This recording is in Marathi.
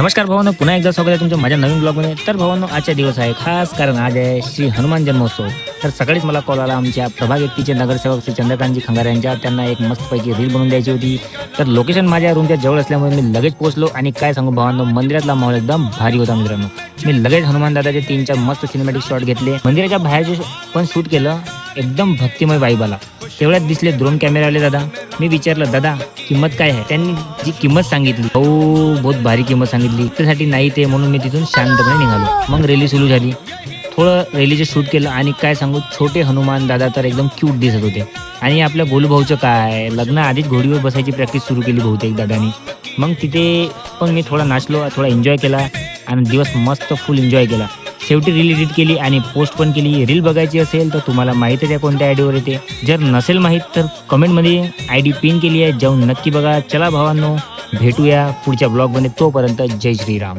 नमस्कार भावांनो, पुन्हा एकदा स्वागत आहे तुमच्या माझ्या नवीन ब्लॉगमध्ये. तर भावांनो, आजचा दिवस आहे खास, कारण आज आहे श्री हनुमान जन्मोत्सव. तर सकाळीच मला कॉल आला आमच्या प्रभाग व्यक्तीचे नगरसेवक श्री चंद्रकांतजी खंगारे यांच्या. त्यांना एक मस्तपैकी रील बनवून द्यायची होती. तर लोकेशन माझ्या रूमच्या जवळ असल्यामुळे मी लगेच पोहोचलो. आणि काय सांगू भावांनो, मंदिरातला माहोल एकदम भारी होता मित्रांनो. मी लगेच हनुमान दादाचे 3-4 मस्त सिनेमॅटिक शॉट घेतले. मंदिराच्या बाहेरचे पण शूट केलं. एकदम भक्तिमय वाईब आला. तेवढ्यात दिसले ड्रोन कॅमेरावाले दादा. मी विचारलं, दादा किंमत काय आहे? त्यांनी जी किंमत सांगितली, हो बहुत भारी किंमत सांगितली. त्यासाठी नाही ते म्हणून मी तिथून शांतपणे निघालो. मग रॅली सुरू झाली. थोडं रॅलीचं शूट केलं. आणि काय सांगू, छोटे हनुमान दादा तर एकदम क्यूट दिसत होते. आणि आपल्या गोलूभाऊचं काय, लग्नाआधीच घोडीवर बसायची प्रॅक्टिस सुरू केली बहुतेक दादानी. मग तिथे पण मी थोडा नाचलो, थोडा एन्जॉय केला आणि दिवस मस्त फुल एन्जॉय केला. शेवटी रील एडिट केली आणि पोस्ट पण केली. रील बघायची असेल तर तुम्हाला माहीतच आहे कोणत्या आयडीवर येते. जर नसेल माहीत तर कमेंटमध्ये आयडी पिन केली आहे, जाऊन नक्की बघा. चला भावांनो, भेटूया पुढच्या ब्लॉगमध्ये. तोपर्यंत जय श्रीराम.